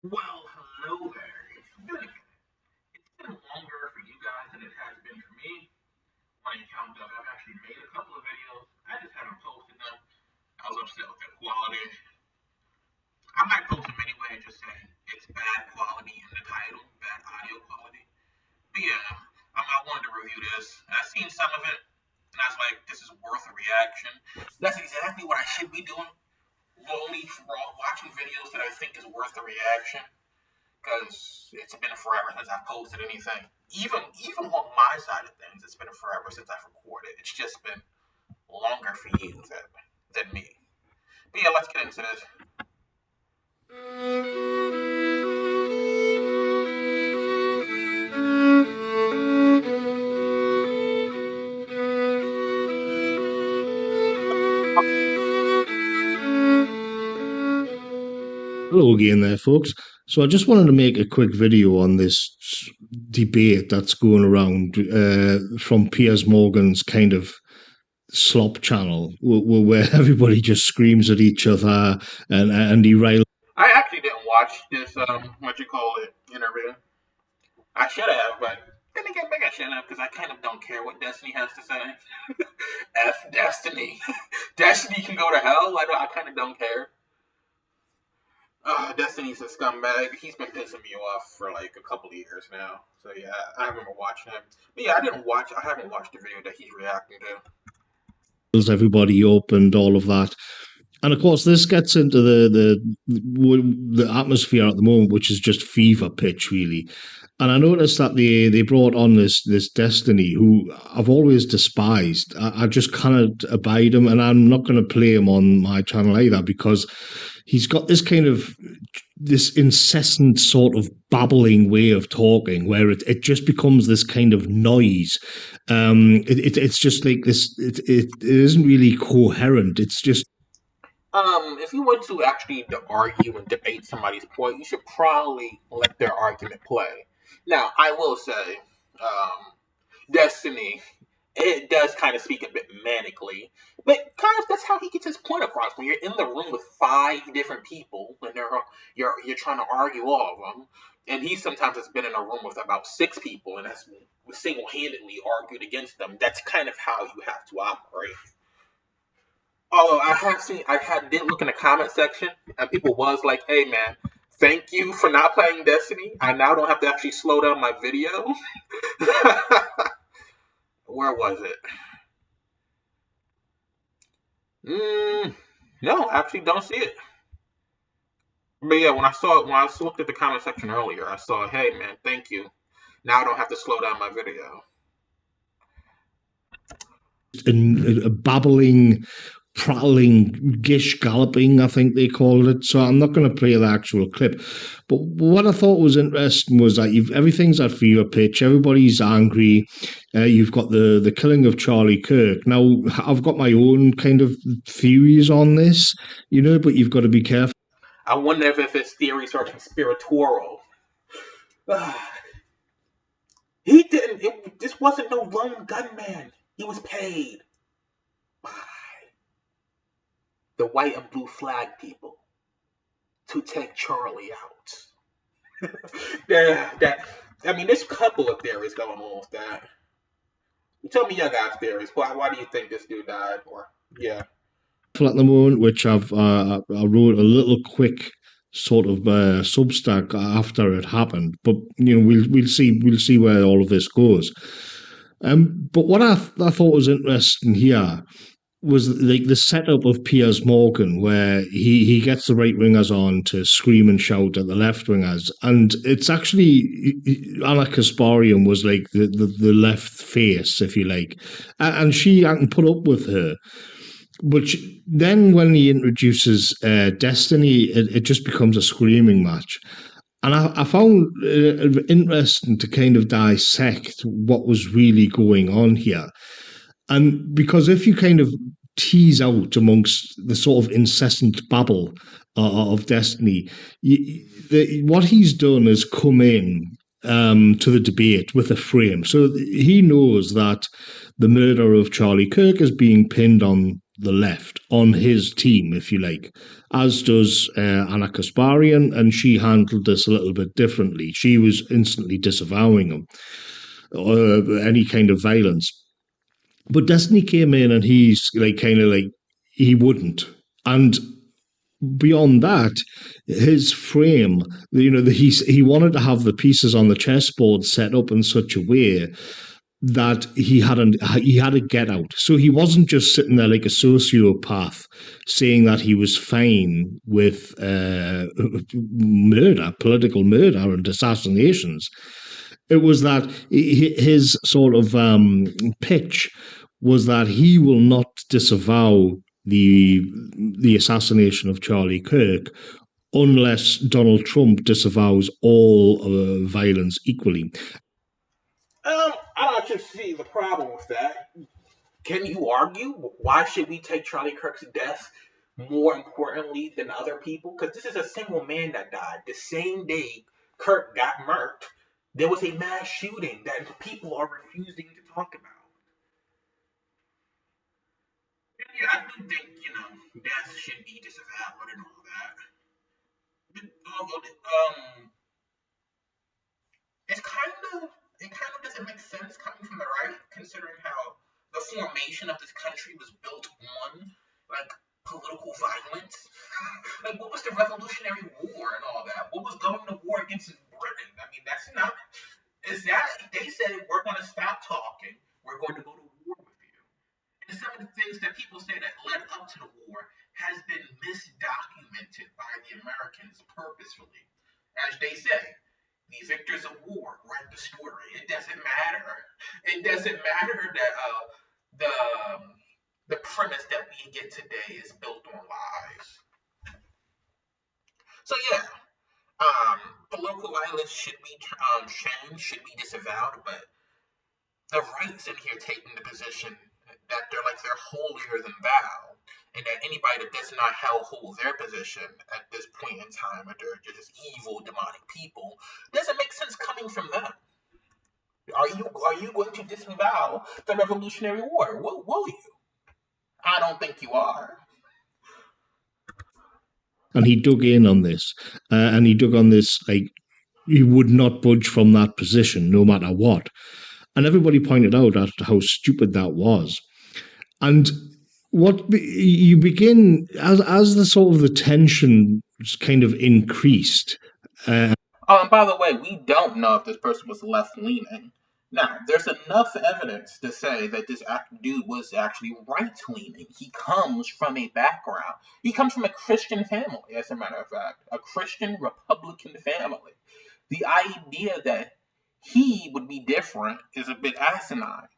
Well, hello there. It's been longer for you guys than it has been for me. When I count up, I've actually made a couple of videos. I just haven't posted them. I was upset with the quality. I might post them anyway, just saying it's bad quality in the title, bad audio quality. But yeah, I wanted to review this. I've seen some of it, and I was like, this is worth a reaction. That's exactly what I should be doing. Only watching videos that I think is worth a reaction. Because it's been forever since I've posted anything. Even on my side of things, it's been forever since I've recorded. It's just been longer for you than me. But yeah, let's get into this. Hello again there, folks. So I just wanted to make a quick video on this debate that's going around from Piers Morgan's kind of slop channel, where everybody just screams at each other and he riles. I actually didn't watch this what you call it interview. I should have, but then again, maybe I shouldn't have because I kind of don't care what Destiny has to say. F Destiny. Destiny can go to hell. I kind of don't care. Destiny's a scumbag. He's been pissing me off for like a couple of years now. So yeah, I remember watching him. But yeah, I haven't watched the video that he's reacting to. Everybody up and all of that. And of course, this gets into the atmosphere at the moment, which is just fever pitch, really. And I noticed that they brought on this Destiny, who I've always despised. I just cannot abide him, and I'm not going to play him on my channel either because he's got this incessant sort of babbling way of talking where it just becomes this kind of noise. It's just like this. It isn't really coherent. It's just If you want to actually argue and debate somebody's point, you should probably let their argument play. Now, I will say, Destiny, it does kind of speak a bit manically, but kind of that's how he gets his point across. When you're in the room with five different people, and you're trying to argue all of them, and he sometimes has been in a room with about six people and has single-handedly argued against them. That's kind of how you have to operate. Although did look in the comment section, and people was like, "Hey man, thank you for not playing Destiny. I now don't have to actually slow down my video." Where was it? No, actually don't see it. But yeah, when I looked at the comment section earlier, I saw, "Hey man, thank you. Now I don't have to slow down my video." a babbling, prattling, gish galloping, I think they called it. So I'm not going to play the actual clip. But what I thought was interesting was that everything's at fever pitch. Everybody's angry. You've got the killing of Charlie Kirk. Now, I've got my own kind of theories on this, but you've got to be careful. I wonder if his theories are conspiratorial. He didn't. This wasn't no lone gunman. He was paid by the white and blue flag people to take Charlie out. There's a couple of theories going on with that. Tell me your guys' theories. Why do you think this dude died? Or yeah. At the moment, which I wrote a little quick sort of Substack after it happened, but we'll see where all of this goes. But what I thought was interesting here was like the setup of Piers Morgan, where he gets the right wingers on to scream and shout at the left wingers, and it's actually Anna Kasparian was like the left face, if you like, and I can put up with her. But then when he introduces Destiny, it just becomes a screaming match. And I found it interesting to kind of dissect what was really going on here. And because if you kind of tease out amongst the sort of incessant babble of Destiny, what he's done is come in to the debate with a frame. So he knows that the murder of Charlie Kirk is being pinned on the left on his team, if you like, as does Anna Kasparian, and she handled this a little bit differently. She was instantly disavowing him, any kind of violence. But Destiny came in and he's like kind of like he wouldn't. And beyond that, his frame, he wanted to have the pieces on the chessboard set up in such a way that he had a get out. So he wasn't just sitting there like a sociopath saying that he was fine with murder, political murder and assassinations. It was that his sort of pitch was that he will not disavow the assassination of Charlie Kirk unless Donald Trump disavows all violence equally. I don't just see the problem with that. Can you argue why should we take Charlie Kirk's death more importantly than other people? Because this is a single man that died. The same day Kirk got murked, there was a mass shooting that people are refusing to talk about. And yeah, I do think, death should be disavowed and all that. But although, it kind of doesn't make sense coming from the right, considering how the formation of this country was built on, like, political violence. Like, what was the Revolutionary War and all that? What was going to war against Britain? I mean, that's not. They said, we're going to stop talking, we're going to go to war with you. And some of the things that people say that led up to the war has been misdocumented by the Americans purposefully. As they say, the victors of war write the story. It doesn't matter. It doesn't matter that the premise that we get today is built on lies. So yeah, political violence should be shamed, should be disavowed, but the right's in here taking the position that they're holier than thou, and that anybody that does not hold their position at this point in time, that they're just evil, demonic people, doesn't make sense coming from them. Are you going to disavow the Revolutionary War? Will you? I don't think you are. And he dug in on this, and he dug on this like he would not budge from that position no matter what. And everybody pointed out how stupid that was. And what you begin as the sort of the tension kind of increased. And by the way, we don't know if this person was left leaning. Now, there's enough evidence to say that this dude was actually right-leaning. He comes from a background. He comes from a Christian family, as a matter of fact. A Christian Republican family. The idea that he would be different is a bit asinine.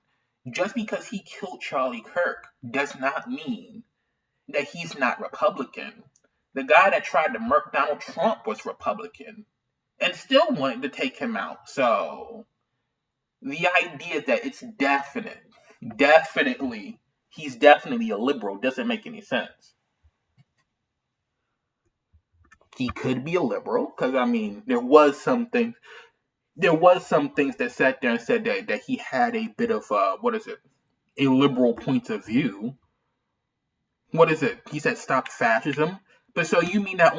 Just because he killed Charlie Kirk does not mean that he's not Republican. The guy that tried to murk Donald Trump was Republican and still wanted to take him out. So the idea that it's he's definitely a liberal doesn't make any sense. He could be a liberal, because, I mean, there was some things that sat there and said that he had a bit of, a liberal point of view. What is it? He said stop fascism. But so you mean that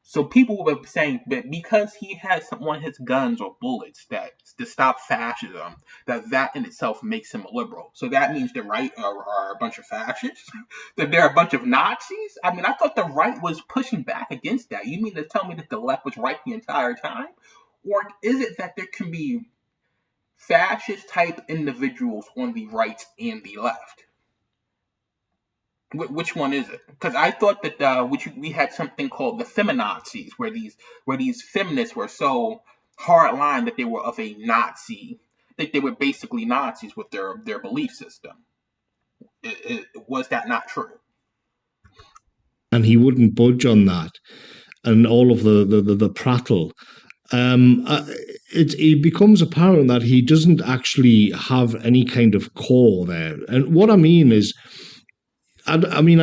so people were saying that because he had one of his guns or bullets that to stop fascism, that in itself makes him a liberal. So that means the right are a bunch of fascists? That they're a bunch of Nazis? I mean, I thought the right was pushing back against that. You mean to tell me that the left was right the entire time? Or is it that there can be fascist type individuals on the right and the left? Which one is it? Because I thought that we had something called the feminazis, where these feminists were so hardline that they were of a Nazi, that they were basically Nazis with their belief system. Was that not true? And he wouldn't budge on that, and all of the prattle. It becomes apparent that he doesn't actually have any kind of core there, and what I mean is. What I mean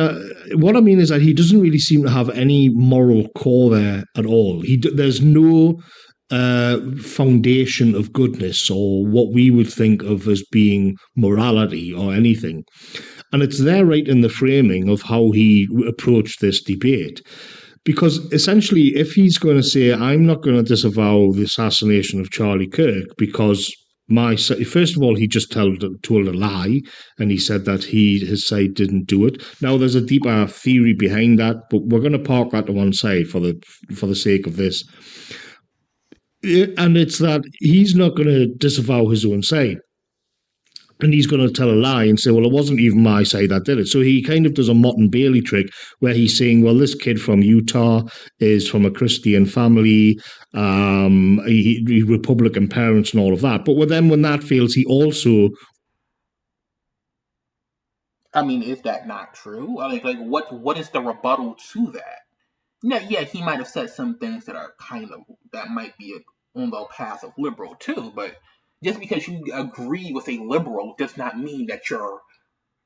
is that he doesn't really seem to have any moral core there at all. There's no foundation of goodness or what we would think of as being morality or anything. And it's there right in the framing of how he approached this debate. Because essentially, if he's going to say, I'm not going to disavow the assassination of Charlie Kirk because first of all, he just told a lie, and he said that his side didn't do it. Now, there's a deeper theory behind that, but we're going to park that to one side for the sake of this. And it's that he's not going to disavow his own side. And he's going to tell a lie and say, well, it wasn't even my side that did it. So he kind of does a Mott and Bailey trick where he's saying, well, this kid from Utah is from a Christian family, he Republican parents and all of that. But then when that fails, he also... I mean, is that not true? I mean, like, what is the rebuttal to that? Yeah, he might have said some things that are that might be on the path of liberal too, but just because you agree with a liberal does not mean that you're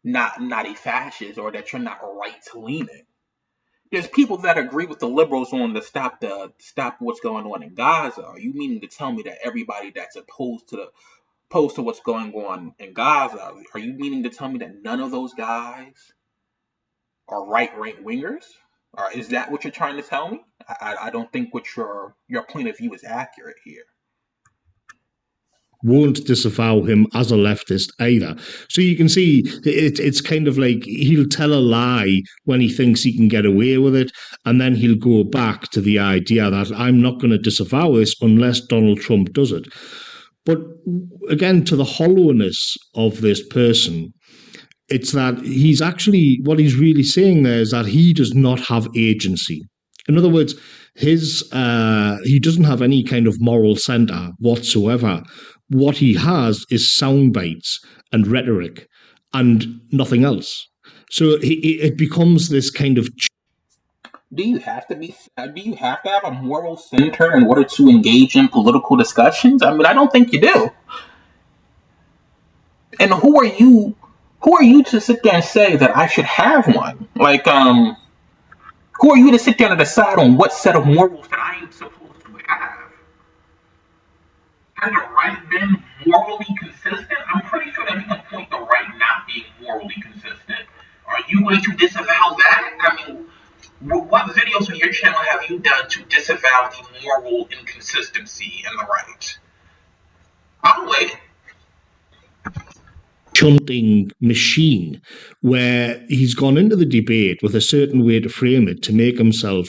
not a fascist or that you're not right-leaning. There's people that agree with the liberals on the stop what's going on in Gaza. Are you meaning to tell me that everybody that's opposed to what's going on in Gaza, are you meaning to tell me that none of those guys are right-wingers? Or is that what you're trying to tell me? I don't think what your point of view is accurate here. Won't disavow him as a leftist either. So you can see it's kind of like he'll tell a lie when he thinks he can get away with it, and then he'll go back to the idea that I'm not going to disavow this unless Donald Trump does it. But again, to the hollowness of this person, it's that he's actually, what he's really saying there is that he does not have agency. In other words, he doesn't have any kind of moral center whatsoever. What he has is sound bites and rhetoric and nothing else. So it becomes this kind of... Do you have to have a moral center in order to engage in political discussions? I mean, I don't think you do. And who are you to sit there and say that I should have one? Like, who are you to sit there and decide on what set of morals that I am supposed to have? Has the right been morally consistent? I'm pretty sure that we can point the right not being morally consistent. Are you going to disavow that? I mean, what videos on your channel have you done to disavow the moral inconsistency in the right? I'll wait. Shunting machine where he's gone into the debate with a certain way to frame it to make himself...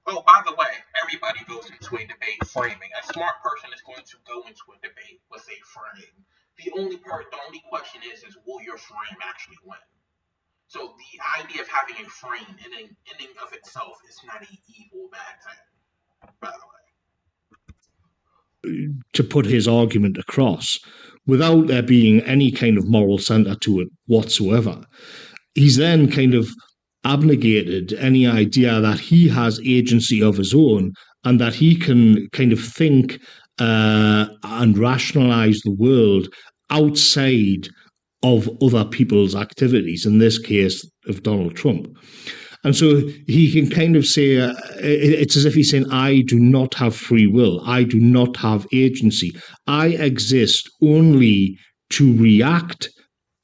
Oh, by the way, everybody goes into a debate framing. A smart person is going to go into a debate with a frame. The only question is will your frame actually win? So the idea of having a frame in and of itself is not an evil, bad thing, by the way. To put his argument across without there being any kind of moral center to it whatsoever. He's then kind of abnegated any idea that he has agency of his own and that he can kind of think and rationalize the world outside of other people's activities, in this case of Donald Trump. And so he can kind of say, it's as if he's saying, I do not have free will. I do not have agency. I exist only to react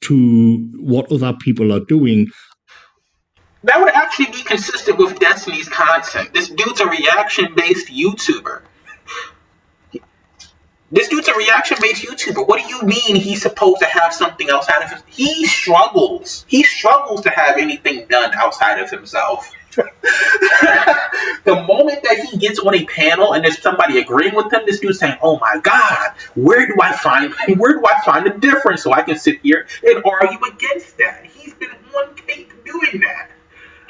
to what other people are doing. That would actually be consistent with Destiny's concept. This dude's a reaction-based YouTuber. What do you mean he's supposed to have something else out of him? He struggles. He struggles to have anything done outside of himself. The moment that he gets on a panel and there's somebody agreeing with him, this dude's saying, "Oh my God, where do I find the difference so I can sit here and argue against that?" He's been on tape doing that.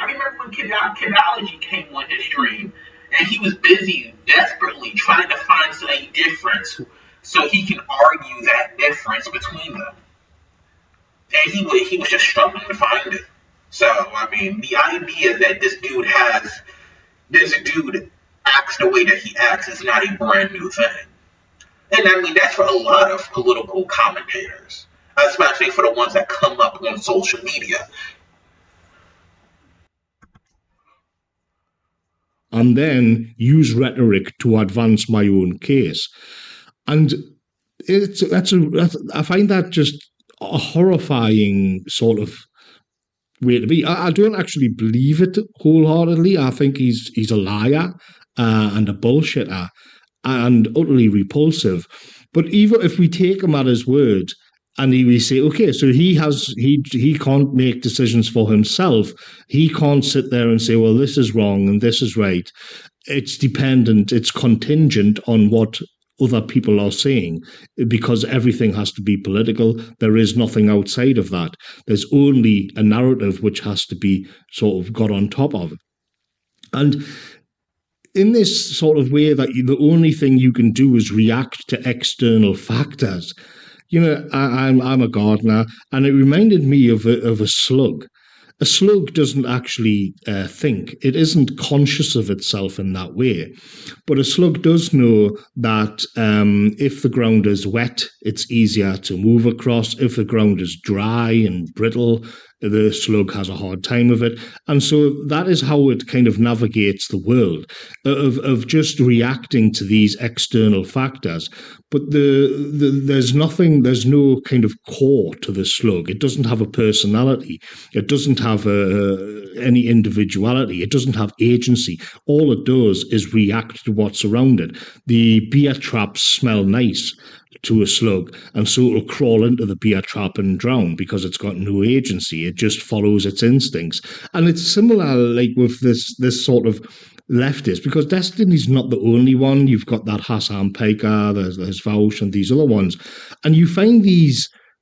I remember when Kidology came on his stream, and he was busy desperately trying to find a difference so he can argue that difference between them. And he was just struggling to find it. So, I mean, the idea that this dude acts the way that he acts is not a brand new thing. And I mean, that's for a lot of political commentators, especially for the ones that come up on social media. And then use rhetoric to advance my own case. And I find that just a horrifying sort of way to be. I don't actually believe it wholeheartedly. I think he's a liar and a bullshitter and utterly repulsive. But even if we take him at his word and we say, okay, so he can't make decisions for himself. He can't sit there and say, well, this is wrong and this is right. It's dependent, it's contingent on what other people are saying because everything has to be political. There is nothing outside of that. There's only a narrative which has to be sort of got on top of. And in this sort of way that the only thing you can do is react to external factors. I'm a gardener, and it reminded me of a slug. A slug doesn't actually think. It isn't conscious of itself in that way. But a slug does know that if the ground is wet, it's easier to move across. If the ground is dry and brittle, the slug has a hard time of it. And so that is how it kind of navigates the world, of just reacting to these external factors. But there's nothing, there's no kind of core to the slug. It doesn't have a personality. It doesn't have any individuality. It doesn't have agency. All it does is react to what's around it. The beer traps smell nice to a slug, and so it'll crawl into the beer trap and drown because it's got no agency. It just follows its instincts. And it's similar like with this sort of leftist, because Destiny's not the only one. You've got that Hassan Piker, there's Vaush and these other ones. And you find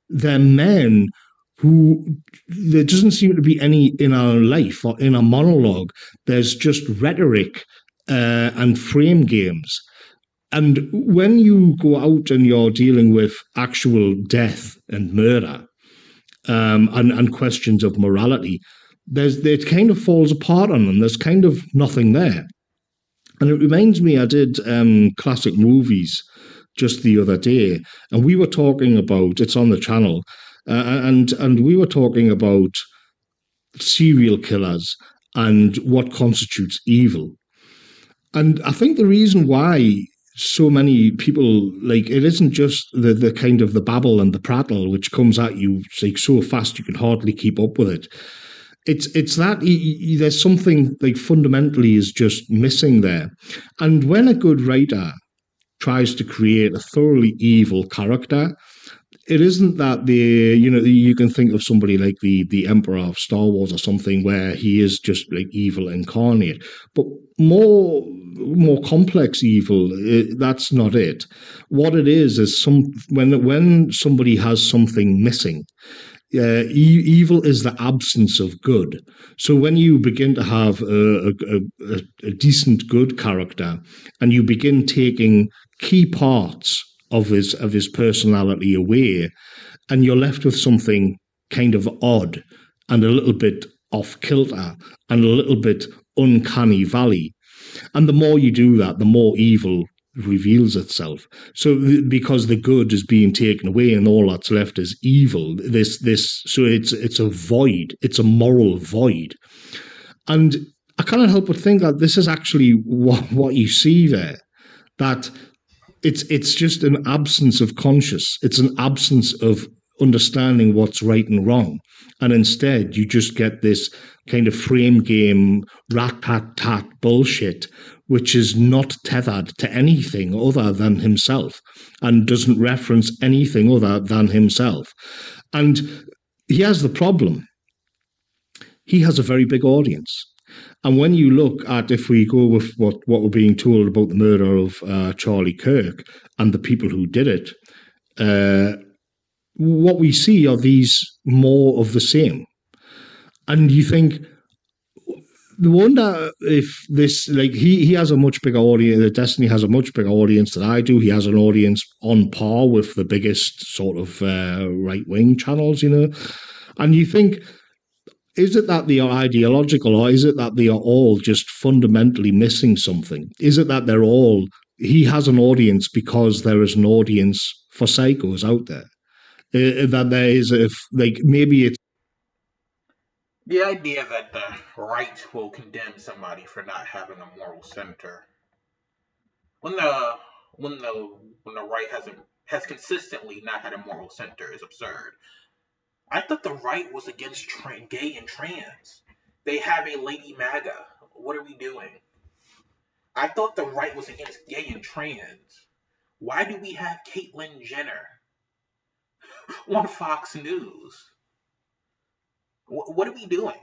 they're men who there doesn't seem to be any in our life or in a monologue. There's just rhetoric and frame games. And when you go out and you're dealing with actual death and murder and questions of morality, it kind of falls apart on them. There's kind of nothing there. And it reminds me, I did classic movies just the other day, and we were talking about it's on the channel, and we were talking about serial killers and what constitutes evil. And I think the reason why so many people like it isn't just the kind of the babble and the prattle which comes at you like so fast you can hardly keep up with it. It's that there's something like fundamentally is just missing there. And when a good writer tries to create a thoroughly evil character, it isn't that you can think of somebody like the Emperor of Star Wars or something where he is just like evil incarnate, but more complex evil. That's not it. What it is when somebody has something missing. Evil is the absence of good. So when you begin to have a decent good character, and you begin taking key parts of his personality away, and you're left with something kind of odd and a little bit off kilter and a little bit uncanny valley. And the more you do that, the more evil reveals itself. So because the good is being taken away and all that's left is evil, so it's a void, it's a moral void. And I cannot help but think that this is actually what you see there. That it's just an absence of conscience. It's an absence of understanding what's right and wrong. And instead, you just get this kind of frame game, rat-tat-tat bullshit, which is not tethered to anything other than himself and doesn't reference anything other than himself. And he has the problem. He has a very big audience. And when you look at, if we go with what we're being told about the murder of Charlie Kirk and the people who did it, what we see are these more of the same. And you think, the wonder if this, like, he has a much bigger audience, Destiny has a much bigger audience than I do. He has an audience on par with the biggest sort of right-wing channels, And you think, is it that they are ideological, or is it that they are all just fundamentally missing something? Is it that he has an audience because there is an audience for psychos out there? That there is, maybe it's The idea that the right will condemn somebody for not having a moral center, when the right has consistently not had a moral center, is absurd. I thought the right was against gay and trans. They have a Lady MAGA. What are we doing? I thought the right was against gay and trans. Why do we have Caitlyn Jenner on Fox News? What are we doing?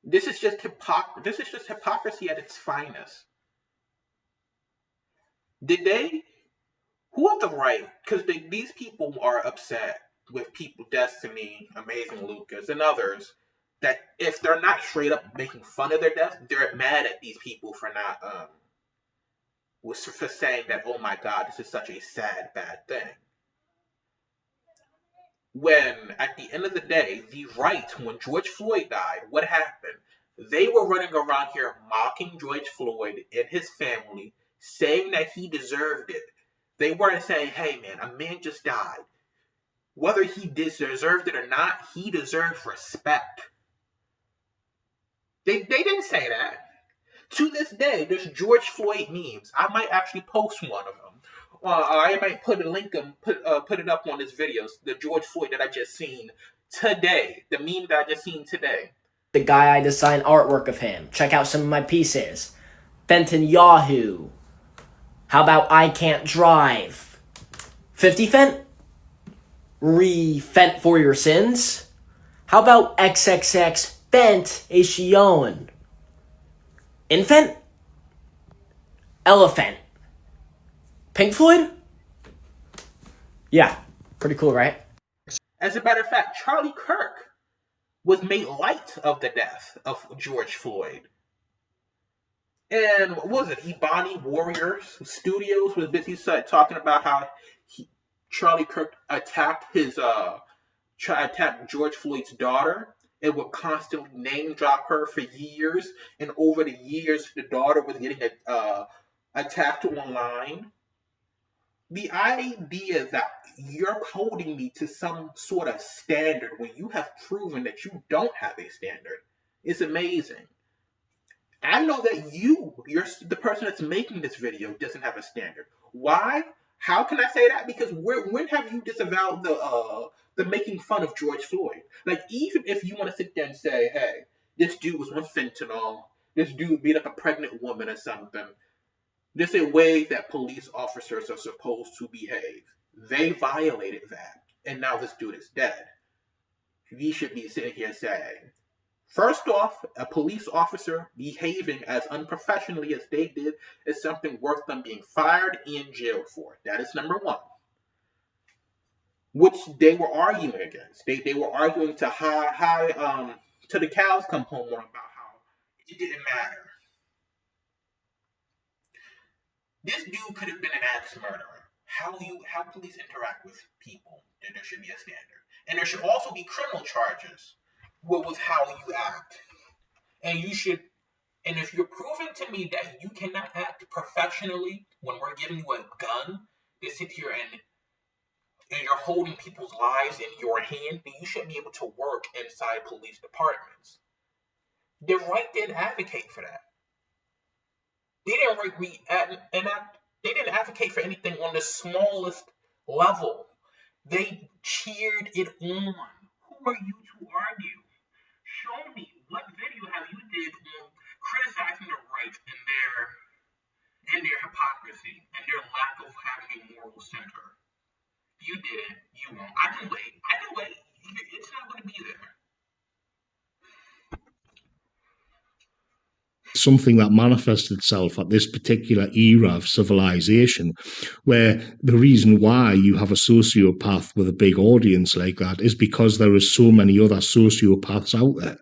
This is just hypocrisy at its finest. Did they? Who on the right? Because these people are upset with people, Destiny, Amazing Lucas, and others, that if they're not straight up making fun of their death, they're mad at these people for not for saying that, oh my God, this is such a sad, bad thing. When at the end of the day, the right, when George Floyd died, what happened? They were running around here mocking George Floyd and his family, saying that he deserved it. They weren't saying, hey man, a man just died. Whether he deserved it or not, he deserves respect. They didn't say that. To this day, there's George Floyd memes. I might actually post one of them. I might put a link and put it up on this video. The George Floyd that I just seen today. The meme that I just seen today. The guy I designed artwork of him. Check out some of my pieces. Fenton Yahoo. How about I Can't Drive? 50 Fent? Re-Fent for your sins? How about XXX Fent Ishioen? Infant? Elephant? Pink Floyd? Yeah, pretty cool, right? As a matter of fact, Charlie Kirk was made light of the death of George Floyd. And what was it? Ebony Warriors Studios was busy talking about how Charlie Kirk attacked attacked George Floyd's daughter and would constantly name drop her for years. And over the years, the daughter was getting attacked online. The idea that you're holding me to some sort of standard when you have proven that you don't have a standard is amazing. I know that you're the person that's making this video doesn't have a standard. Why? How can I say that? Because when have you disavowed the making fun of George Floyd? Like, even if you want to sit there and say, hey, this dude was on fentanyl, this dude beat up a pregnant woman or something, there's a way that police officers are supposed to behave. They violated that, and now this dude is dead. We should be sitting here saying, first off, a police officer behaving as unprofessionally as they did is something worth them being fired and jailed for. That is number one. Which they were arguing against. They were arguing to to the cows come home more about how it didn't matter. This dude could have been an axe murderer. How police interact with people, there should be a standard. And there should also be criminal charges with how you act. And if you're proving to me that you cannot act professionally when we're giving you a gun to sit here and you're holding people's lives in your hand, then you shouldn't be able to work inside police departments. The right didn't advocate for that. They didn't advocate for anything on the smallest level. They cheered it on. Who are you to argue? Show me what video have you did on criticizing the right and their hypocrisy and their lack of having a moral center. You did it. You won't. I can wait. It's not going to be there. Something that manifests itself at this particular era of civilization, where the reason why you have a sociopath with a big audience like that is because there are so many other sociopaths out there.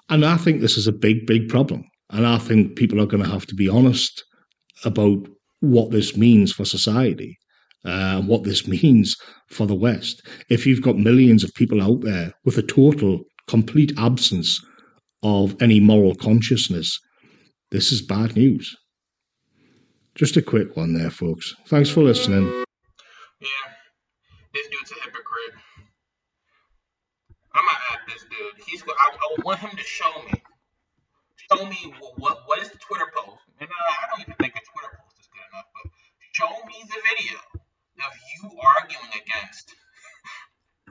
And I think this is a big, big problem. And I think people are going to have to be honest about what this means for society, what this means for the West. If you've got millions of people out there with a total, complete absence of any moral consciousness, this is bad news. Just a quick one there, folks. Thanks for listening. Yeah, this dude's a hypocrite. I'm gonna add this dude. I want him to show me what is the Twitter post. And I don't even think a Twitter post is good enough, but show me the video of you arguing against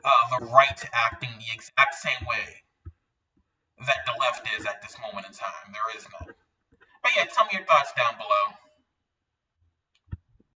the right acting the exact same way that the left is at this moment in time. There is none. But yeah, tell me your thoughts down below.